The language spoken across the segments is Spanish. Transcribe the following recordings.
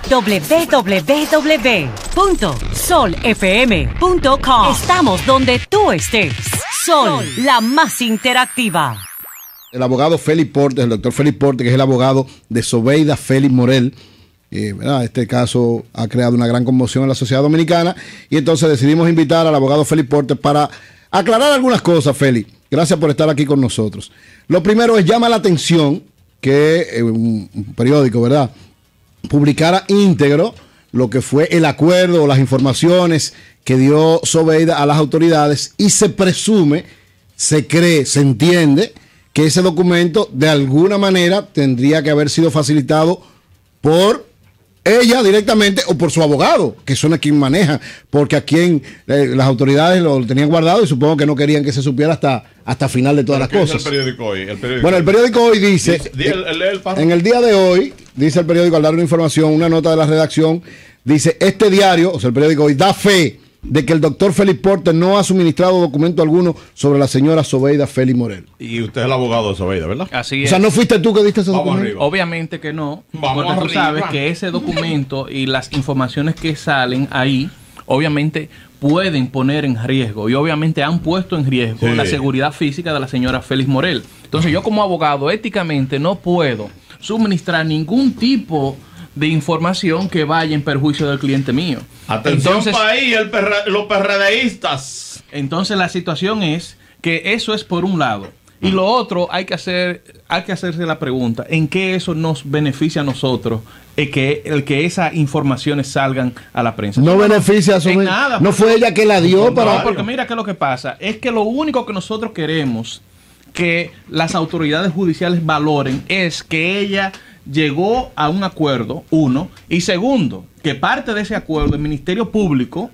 www.solfm.com. Estamos donde tú estés. Sol, la más interactiva. El abogado Félix Portes, el doctor Félix Portes, que es el abogado de Sobeida Félix Morel. Este caso ha creado una gran conmoción en la sociedad dominicana y entonces decidimos invitar al abogado Félix Portes para aclarar algunas cosas. Félix, gracias por estar aquí con nosotros. Lo primero es, llama la atención que un periódico, ¿verdad?, publicara íntegro lo que fue el acuerdo o las informaciones que dio Sobeida a las autoridades, y se presume, se cree, se entiende que ese documento de alguna manera tendría que haber sido facilitado por ella directamente o por su abogado, que son a quien maneja, porque a quien las autoridades lo tenían guardado y supongo que no querían que se supiera hasta final de todas las cosas. ¿Qué dice el periódico hoy? Bueno, el periódico hoy dice, en el día de hoy, dice el periódico al dar una información, una nota de la redacción, dice: este diario, o sea, el periódico hoy, da fe de que el doctor Félix Portes no ha suministrado documento alguno sobre la señora Sobeida Félix Morel. Y usted es el abogado de Sobeida, ¿verdad? Así es. O sea, ¿no fuiste tú que diste ese documento? Obviamente que no. Porque tú sabes que ese documento y las informaciones que salen ahí, obviamente pueden poner en riesgo, y obviamente han puesto en riesgo la seguridad física de la señora Félix Morel. Entonces yo, como abogado, éticamente no puedo suministrar ningún tipo de información que vaya en perjuicio del cliente mío. Atención, entonces, país, los PRDistas. Entonces la situación es que eso es por un lado. Y lo otro, hay que hacerse la pregunta: ¿en qué eso nos beneficia a nosotros el que esas informaciones salgan a la prensa? No beneficia a su nada. No fue ella que la dio para... No, porque mira que lo que pasa es que lo único que nosotros queremos que las autoridades judiciales valoren es que ella llegó a un acuerdo, uno, y segundo, que parte de ese acuerdo el Ministerio Público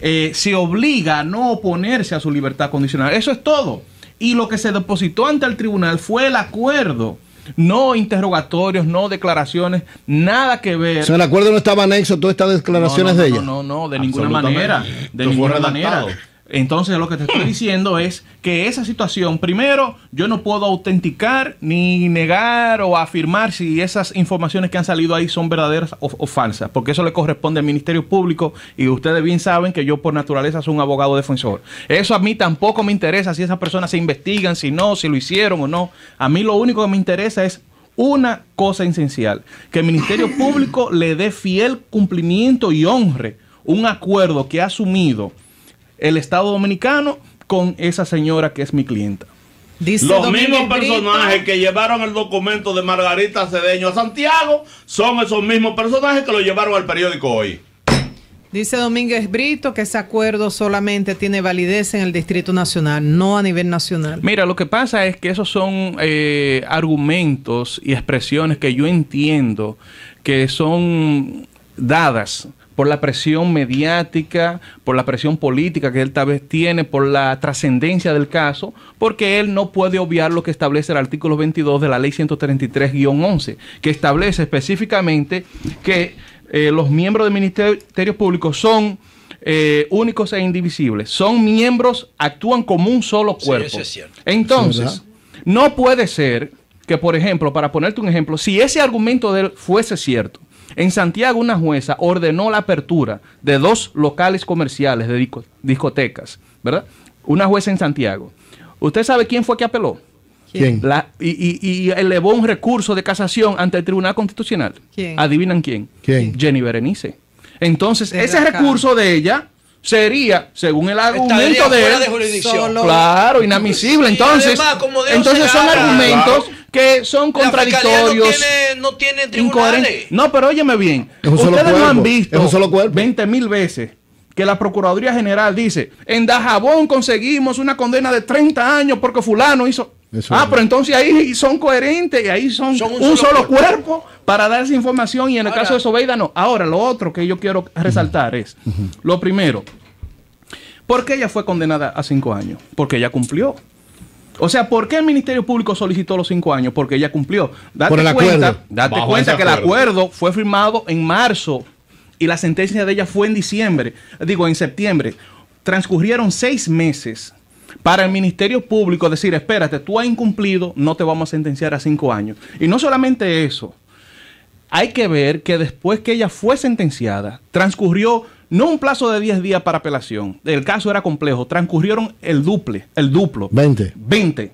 se obliga a no oponerse a su libertad condicional. Eso es todo. Y lo que se depositó ante el tribunal fue el acuerdo, no interrogatorios, no declaraciones, nada que ver. O sea, el acuerdo no estaba anexo a todas estas declaraciones de ella. No, de ninguna manera. De ninguna manera. Entonces lo que te estoy diciendo es que esa situación, primero, yo no puedo autenticar ni negar o afirmar si esas informaciones que han salido ahí son verdaderas o falsas, porque eso le corresponde al Ministerio Público, y ustedes bien saben que yo por naturaleza soy un abogado defensor. Eso a mí tampoco me interesa si esas personas se investigan, si no, si lo hicieron o no. A mí lo único que me interesa es una cosa esencial: que el Ministerio Público le dé fiel cumplimiento y honre un acuerdo que ha asumido el Estado Dominicano con esa señora que es mi clienta. Dice los mismos personajes que llevaron el documento de Margarita Cedeño a Santiago son esos mismos personajes que lo llevaron al periódico hoy. Dice Domínguez Brito que ese acuerdo solamente tiene validez en el Distrito Nacional, no a nivel nacional. Mira, lo que pasa es que esos son argumentos y expresiones que yo entiendo que son dadas por la presión mediática, por la presión política que él tal vez tiene, por la trascendencia del caso, porque él no puede obviar lo que establece el artículo 22 de la ley 133-11, que establece específicamente que los miembros del Ministerio Público son únicos e indivisibles. Son miembros, actúan como un solo cuerpo. Sí, eso es cierto. Entonces, no puede ser que, por ejemplo, para ponerte un ejemplo, si ese argumento de él fuese cierto, en Santiago una jueza ordenó la apertura de 2 locales comerciales de discotecas, ¿verdad? Una jueza en Santiago. ¿Usted sabe quién fue que apeló? ¿Quién? Y elevó un recurso de casación ante el Tribunal Constitucional. ¿Quién? ¿Adivinan quién? ¿Quién? Jenny Berenice. Entonces, ese recurso de ella sería, según el argumento de él, claro, inadmisible. Entonces, entonces son argumentos que son contradictorios, no tiene tribunales. No, pero óyeme bien, ustedes no han visto 20.000 veces que la Procuraduría General dice: en Dajabón conseguimos una condena de 30 años porque fulano hizo... pero entonces ahí son coherentes y ahí son un solo cuerpo para dar esa información, y en el caso de Sobeida no. Ahora, lo otro que yo quiero resaltar es, lo primero, ¿por qué ella fue condenada a 5 años? Porque ella cumplió. O sea, ¿por qué el Ministerio Público solicitó los 5 años? Porque ella cumplió. Date cuenta que el acuerdo fue firmado en marzo y la sentencia de ella fue en septiembre. Transcurrieron 6 meses para el Ministerio Público decir: espérate, tú has incumplido, no te vamos a sentenciar a 5 años. Y no solamente eso, hay que ver que después que ella fue sentenciada, transcurrió no un plazo de 10 días para apelación. El caso era complejo. Transcurrieron el duplo. 20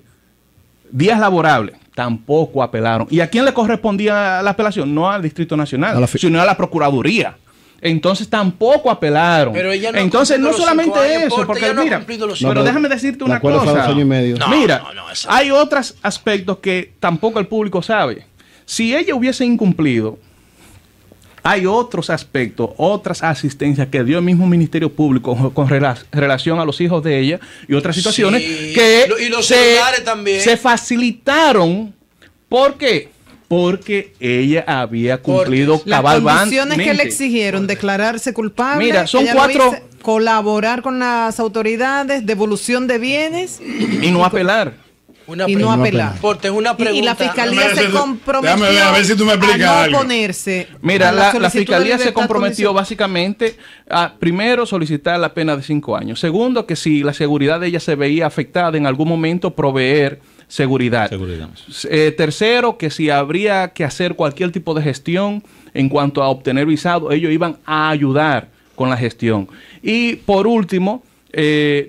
días laborables. Tampoco apelaron. ¿Y a quién le correspondía la apelación? No al Distrito Nacional, sino a la Procuraduría. Entonces tampoco apelaron. Pero ella no entonces no solamente años, eso, porque mira, pero déjame decirte una cosa. No, mira, no, hay otros aspectos que tampoco el público sabe. Si ella hubiese incumplido, hay otros aspectos, otras asistencias que dio el mismo Ministerio Público con relación a los hijos de ella y otras situaciones que y los celulares también se facilitaron. ¿Por qué? Porque ella había cumplido cabalmente. Las condiciones que le exigieron, declararse culpable, mira, son ella 4, colaborar con las autoridades, devolución de bienes y no apelar. No apelar. Porque es una pregunta. Y la fiscalía se comprometió a ver si tú me explicas a no algo. oponerse. Mira, la fiscalía se comprometió básicamente a, primero, solicitar la pena de 5 años. Segundo, que si la seguridad de ella se veía afectada en algún momento, proveer seguridad. Tercero, que si habría que hacer cualquier tipo de gestión en cuanto a obtener visado, ellos iban a ayudar con la gestión. Y por último,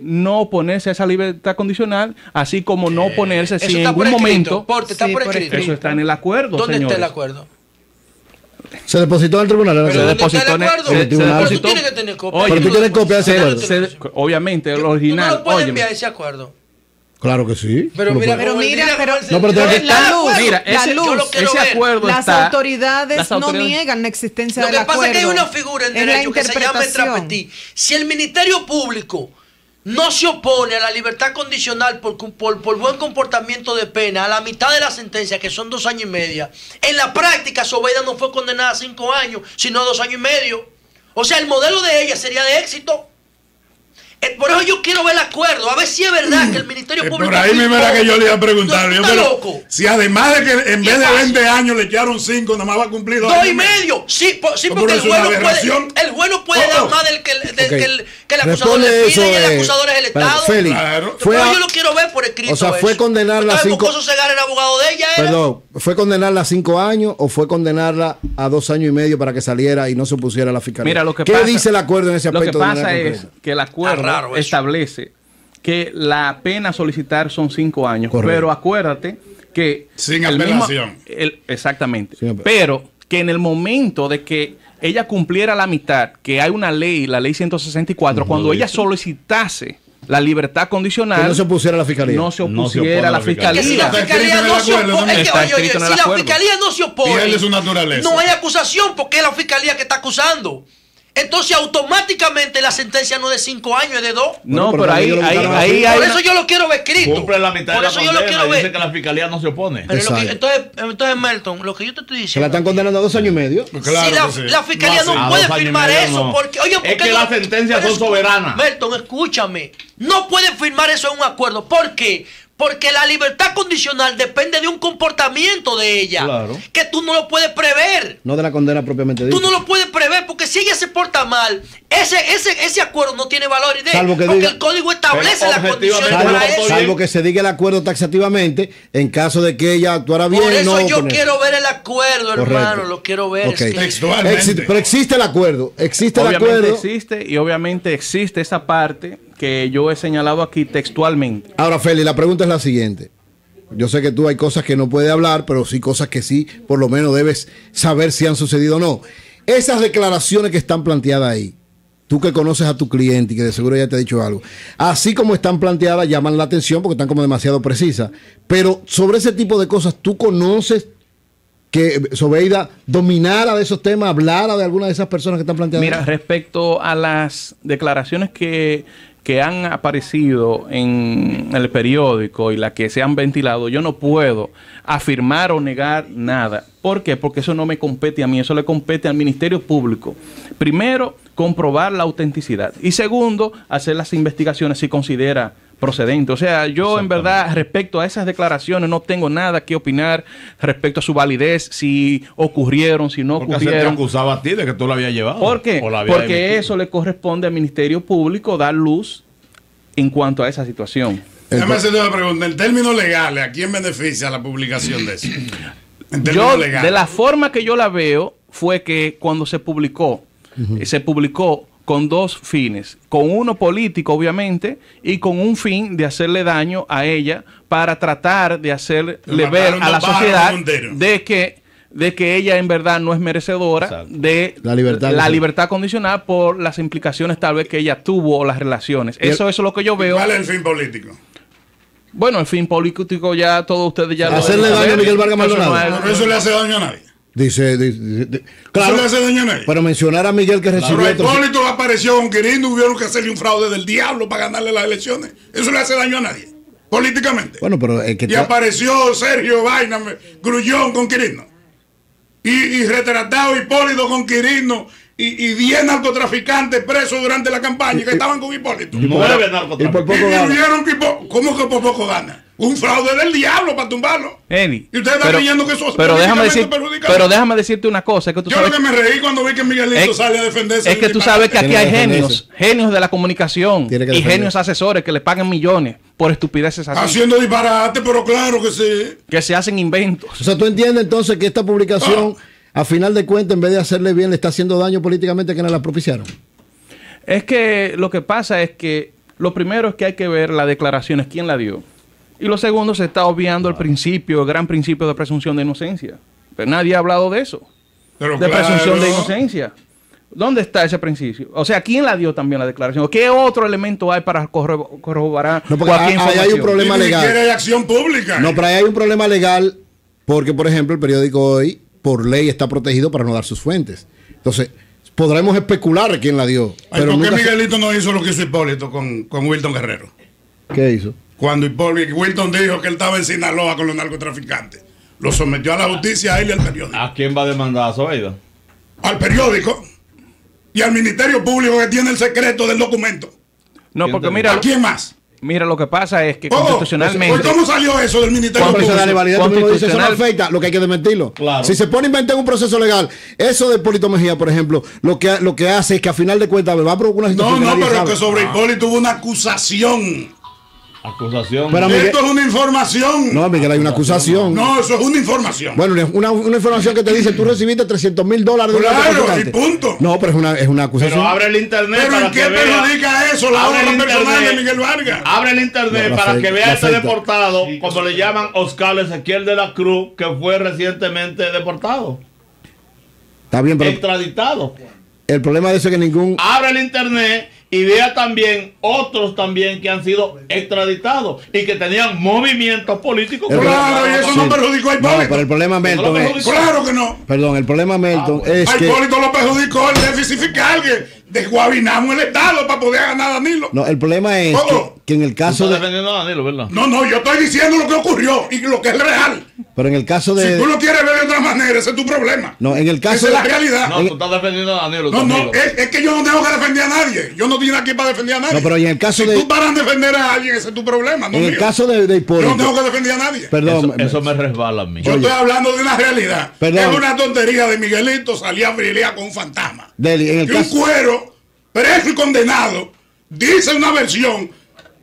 no oponerse a esa libertad condicional, así como no oponerse si en algún momento... Está por escrito. Eso está en el acuerdo, ¿Dónde señores? está el acuerdo? Se depositó en el tribunal. Pero Se depositó en el Pero tú tienes que tener copia. Pero tú tienes copia de ese acuerdo. Obviamente, el original. ¿Tú no lo puedes enviar ese acuerdo? Claro que sí. Pero mira, no, ese acuerdo las está, autoridades no niegan la existencia del acuerdo. Lo que pasa es que hay una figura en derecho que se llama travestí. Si el Ministerio Público no se opone a la libertad condicional por buen comportamiento de pena a la mitad de la sentencia, que son 2 años y medio, en la práctica Zobeida no fue condenada a 5 años, sino a 2 años y medio. O sea, el modelo de ella sería de éxito. Por eso yo quiero ver el acuerdo, a ver si es verdad que el Ministerio Público... Por ahí mismo era que yo le iba a preguntar. No, pero loco. Si además de que en vez de 20 años le echaron 5, nada más va a cumplir 2 años y medio. Sí, porque el juez no puede dar más del que el acusador le pide y el acusador es el Estado. Félix, claro. Yo lo quiero ver por escrito. O sea, fue condenarla a 5... el abogado de ella era. Perdón, ¿fue condenarla a 5 años o fue condenarla a 2 años y medio para que saliera y no se opusiera a la fiscalía? Mira, lo que ¿Qué pasa, dice el acuerdo en ese aspecto? Lo que pasa es que el acuerdo establece que la pena a solicitar son 5 años. Correcto. Pero acuérdate que... Sin apelación. Exactamente. Pero que en el momento de que ella cumpliera la mitad, que hay una ley, la ley 164, cuando ella solicitase la libertad condicional... Que no se opusiera a la fiscalía. No se opusiera a la fiscalía. Si la fiscalía no se opone, si la fiscalía no se opone, no hay acusación porque es la fiscalía que está acusando. Entonces automáticamente la sentencia no es de 5 años, es de 2. No, pero ahí por eso yo lo quiero ver escrito. Cumple la mitad de la condena, yo lo quiero ver. Dice que la fiscalía no se opone. Pero entonces, Melton, lo que yo te estoy diciendo... ¿Se la están condenando a 2 años y medio? Claro si la fiscalía no puede firmar eso, porque... Oye, es que las sentencias son soberanas. Melton, escúchame. No pueden firmar eso en un acuerdo. ¿Por qué? Porque la libertad condicional depende de un comportamiento de ella. Claro. Que tú no lo puedes prever. No de la condena propiamente dicha. Tú no lo puedes prever porque si ella se porta mal, ese acuerdo no tiene valor porque el código establece las condiciones para eso. Salvo que se diga el acuerdo taxativamente en caso de que ella actuara bien. Por eso yo quiero ver el acuerdo, hermano. Lo quiero ver. Okay. Textualmente. Pero existe el acuerdo. Obviamente existe y obviamente existe esa parte que yo he señalado aquí textualmente. Ahora, Félix, la pregunta es la siguiente. Yo sé que tú hay cosas que no puedes hablar, pero sí cosas que sí, por lo menos debes saber si han sucedido o no. Esas declaraciones que están planteadas ahí, tú que conoces a tu cliente y que de seguro ya te ha dicho algo, así como están planteadas, llaman la atención porque están como demasiado precisas. Pero sobre ese tipo de cosas, ¿tú conoces que Zobeida dominara de esos temas, hablara de alguna de esas personas que están planteadas? Mira, respecto a las declaraciones que han aparecido en el periódico y las que se han ventilado, yo no puedo afirmar o negar nada. ¿Por qué? Porque eso no me compete a mí, eso le compete al Ministerio Público. Primero, comprobar la autenticidad. Y segundo, hacer las investigaciones si considera procedente. O sea, yo en verdad respecto a esas declaraciones no tengo nada que opinar respecto a su validez, si ocurrieron, si no ocurrieron. Porque se te acusaba a ti de que tú la habías llevado. ¿Por qué? Porque eso le corresponde al Ministerio Público dar luz en cuanto a esa situación. Déjame hacerle una pregunta. En términos legales, ¿a quién beneficia la publicación de eso? términos legales. De la forma que yo la veo, fue que cuando se publicó con dos fines, con uno político obviamente y con un fin de hacerle daño a ella para tratar de hacerle ver a la sociedad de que ella en verdad no es merecedora de la libertad condicional por las implicaciones tal vez que ella tuvo o las relaciones. Eso es lo que yo veo. ¿Cuál es el fin político? Bueno, el fin político ya todos ustedes ya hacerle daño a Miguel Vargas Maldonado. Pero eso le hace daño a nadie. Dice, claro, eso le hace daño a nadie. Pero mencionar a Miguel que recibió... Pero Hipólito apareció con Quirino, tuvieron que hacerle un fraude del diablo para ganarle las elecciones. Eso le hace daño a nadie, políticamente. Bueno, pero y apareció Sergio Vaina, Grullón con Quirino. Y retratado Hipólito con Quirino. Y 10 narcotraficantes presos durante la campaña que estaban con Hipólito. 9 narcotraficantes. ¿Cómo que por poco gana? Un fraude del diablo para tumbarlo. Eddie, y ustedes están creyendo que eso es pero déjame decirte una cosa. Que tú yo sabes, lo que me reí cuando vi que Miguelito sale a defenderse. Es que tú sabes que aquí hay genios de la comunicación y genios asesores que le pagan millones por estupideces así. Haciendo disparate, pero claro que sí. Que se hacen inventos. O sea, tú entiendes entonces que esta publicación, a final de cuentas, en vez de hacerle bien, le está haciendo daño políticamente a quienes la propiciaron. Es que lo que pasa es que lo primero es que hay que ver las declaraciones, quién la dio. Y lo segundo, se está obviando el gran principio de presunción de inocencia. Pero nadie ha hablado de eso. Pero de presunción de inocencia. ¿Dónde está ese principio? O sea, ¿quién la dio también la declaración? ¿Qué otro elemento hay para corroborar cualquier información? Ahí hay un problema legal. Hay acción pública. No, pero ahí hay un problema legal porque, por ejemplo, el periódico Hoy, por ley, está protegido para no dar sus fuentes. Entonces, podremos especular quién la dio. Pero ¿por qué Miguelito no hizo lo que hizo Hipólito con Wilton Guerrero? ¿Qué hizo? Cuando Wilton dijo que él estaba en Sinaloa con los narcotraficantes, lo sometió a la justicia a él y al periódico. ¿A quién va a demandar a Zobeida? Al periódico y al Ministerio Público que tiene el secreto del documento. No, porque mira... ¿A quién más? Mira, lo que pasa es que constitucionalmente... ¿Cómo salió eso del Ministerio Público? Eso no afecta, lo que hay que desmentirlo. Claro. Si se pone a inventar un proceso legal, eso de Hipólito Mejía, por ejemplo, lo que hace es que a final de cuentas va a provocar una situación. No, pero que sobre Hipólito hubo una acusación. Pero esto es una información. No, Miguel, hay una acusación. No, eso es una información. Bueno, una información que te dice, tú recibiste $300,000 de claro, y punto. No, pero es una acusación. Pero abre el internet. ¿Pero en qué perjudica eso la obra personal de Miguel Vargas? Abre el internet para que vea este deportado, como le llaman Oscar Ezequiel de la Cruz, que fue recientemente deportado. Está bien, pero extraditado. El problema de eso es que ningún... Abre el internet y vea también otros también que han sido extraditados y que tenían movimientos políticos. Claro, y eso no perjudicó a Hipólito. No, pero el problema, Melton, claro que no. Perdón, el problema, Melton, es a que... Hipólito lo perjudicó el déficit fiscal que desguabinamos el Estado para poder ganar a Danilo. No, el problema es que en el caso de... defendiendo a Danilo, ¿verdad? No, yo estoy diciendo lo que ocurrió y lo que es real. Pero en el caso de... Si tú lo quieres ver de otra manera, ese es tu problema. No, en el caso esa es la realidad. No, tú estás defendiendo a Danilo. No, es que yo no tengo que defender a nadie. Yo no estoy aquí para defender a nadie. No, pero en el caso si tú paras de defender a alguien, ese es tu problema. No en mío. el caso de Hipólito... Yo no tengo que defender a nadie. Perdón. Eso me resbala a mí. Yo estoy hablando de una realidad. Perdón. Es una tontería de Miguelito salir a frilear con un fantasma. Deli, en el caso... un cuero, preso y condenado, dice una versión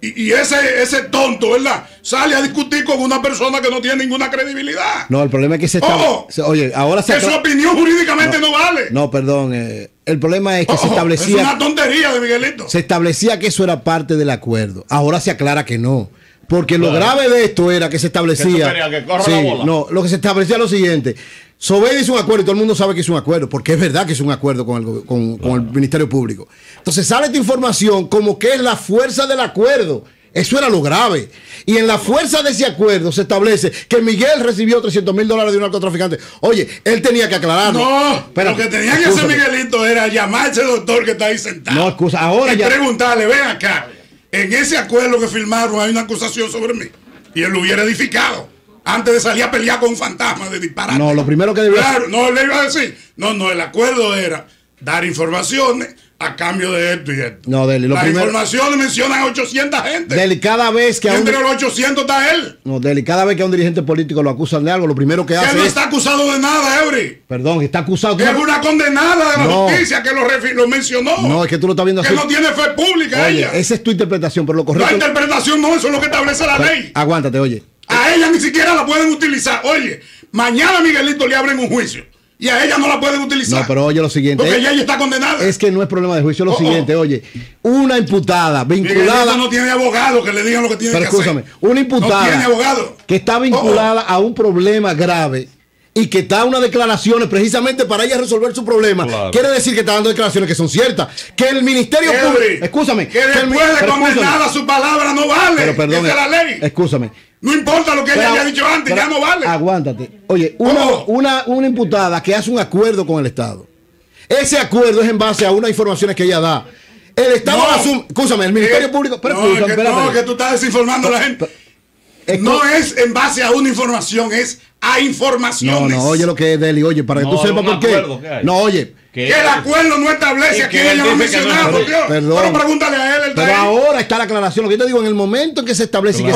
y ese tonto, ¿verdad? Sale a discutir con una persona que no tiene ninguna credibilidad. No, el problema es que se está... Oye, ahora se... Que su opinión jurídicamente no vale. No, perdón. El problema es que se establecía... Es una tontería de Miguelito. Se establecía que eso era parte del acuerdo. Ahora se aclara que no. Porque lo grave de esto era que se establecía... Que corra la bola. No, lo que se establecía es lo siguiente. Zobeida hizo un acuerdo y todo el mundo sabe que hizo un acuerdo, porque es verdad que es un acuerdo con el Ministerio Público. Entonces sale esta información como que es la fuerza del acuerdo. Eso era lo grave. Y en la fuerza de ese acuerdo se establece que Miguel recibió $300,000 de un narcotraficante. Oye, él tenía que aclararlo. No, pero lo que tenía que hacer Miguelito era llamar a ese doctor que está ahí sentado. No, excusa, ahora y ya... preguntarle, ven acá, en ese acuerdo que firmaron hay una acusación sobre mí. Y él lo hubiera edificado. Antes de salir a pelear con un fantasma de disparate. No, lo primero que debió hacer... no, le iba a decir. No, el acuerdo era dar informaciones a cambio de esto y esto. No, Deli, las informaciones mencionan a 800 gente. Deli, cada vez que entre los 800 está él. No, Deli, cada vez que a un dirigente político lo acusan de algo, lo primero que hace él no está acusado de nada, Eury. Perdón, está acusado. Es una condenada de la justicia que lo mencionó. No, es que tú lo estás viendo así. Que no tiene fe pública. Oye, ella. Esa es tu interpretación, pero lo correcto... La interpretación no, eso es lo que establece la ley. Aguántate, oye. A ella ni siquiera la pueden utilizar. Oye, Mañana a Miguelito le abren un juicio. Y a ella no la pueden utilizar. No, pero oye lo siguiente. Porque ella está condenada. Es que no es problema de juicio. Lo siguiente, oye, una imputada vinculada. Miguelito no tiene abogado que le digan lo que tiene que hacer. Pero escúchame, una imputada no tiene abogado. que está vinculada a un problema grave y que está unas declaraciones precisamente para ella resolver su problema. Claro. Quiere decir que está dando declaraciones que son ciertas. Que el Ministerio Público. Escúchame. Que después de condenada su palabra no vale. Pero perdón. Esa es la ley. Escúchame. No importa lo que ella haya dicho antes, ya no vale. Aguántate. Oye, una imputada que hace un acuerdo con el Estado. Ese acuerdo es en base a unas informaciones que ella da. El Estado asume. Escúchame, el Ministerio Público. Pero que tú estás desinformando a la gente. No es en base a una información, es a informaciones. No, oye lo que es, Deli. Oye, para que tú sepas por qué. No, oye. Que el acuerdo no establece, aquí ella lo ha mencionado, por Dios. Pero pregúntale a él. Pero ahora está la aclaración. Lo que yo te digo, en el momento en que se establece y que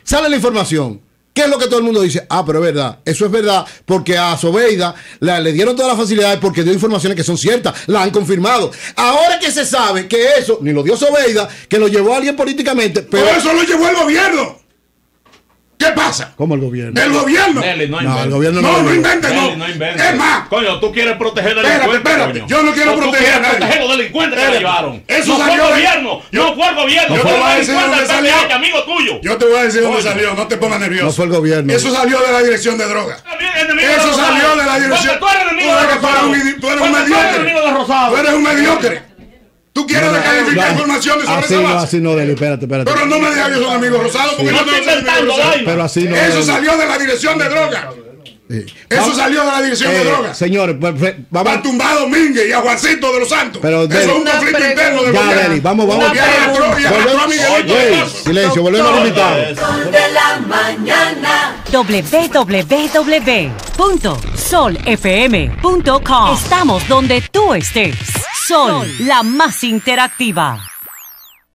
sale la información, ¿qué es lo que todo el mundo dice? Ah, pero es verdad. Eso es verdad porque a Zobeida le dieron todas las facilidades porque dio informaciones que son ciertas. La han confirmado. Ahora que se sabe que eso ni lo dio Zobeida, que lo llevó alguien políticamente. Pero eso lo llevó el gobierno. ¿Qué pasa? ¿Cómo el gobierno? El gobierno. Nelly, no, el gobierno no invente, no invente. Es más. Coño, tú quieres proteger delincuentes. Espérate. Yo no quiero proteger a nadie. Proteger los delincuentes que lo llevaron. Eso no salió fue el gobierno. No fue el gobierno. Yo te voy a decir dónde salió. Amigo tuyo. Yo te voy a decir dónde salió. No te pongas nervioso. No fue el gobierno. Eso salió de la dirección de drogas. Eso salió de la dirección. Tú eres enemigo de Rosado. Tú eres un mediocre. Tú eres un mediocre. ¿Tú quieres descalificar informaciones sobre esa base? Así no, Deli, espérate. Pero no me digas que son amigos rosados, porque no estoy inventando. Pero así no. Eso salió de la dirección de drogas. Eso salió de la dirección de drogas. Señores, vamos a tumbar a Domínguez y a Juancito de los Santos. Pero eso es un conflicto interno de gobierno. Deli, vamos. Silencio, volvemos a invitar. De la mañana. www.solfm.com. Estamos donde tú estés. Sol, la más interactiva.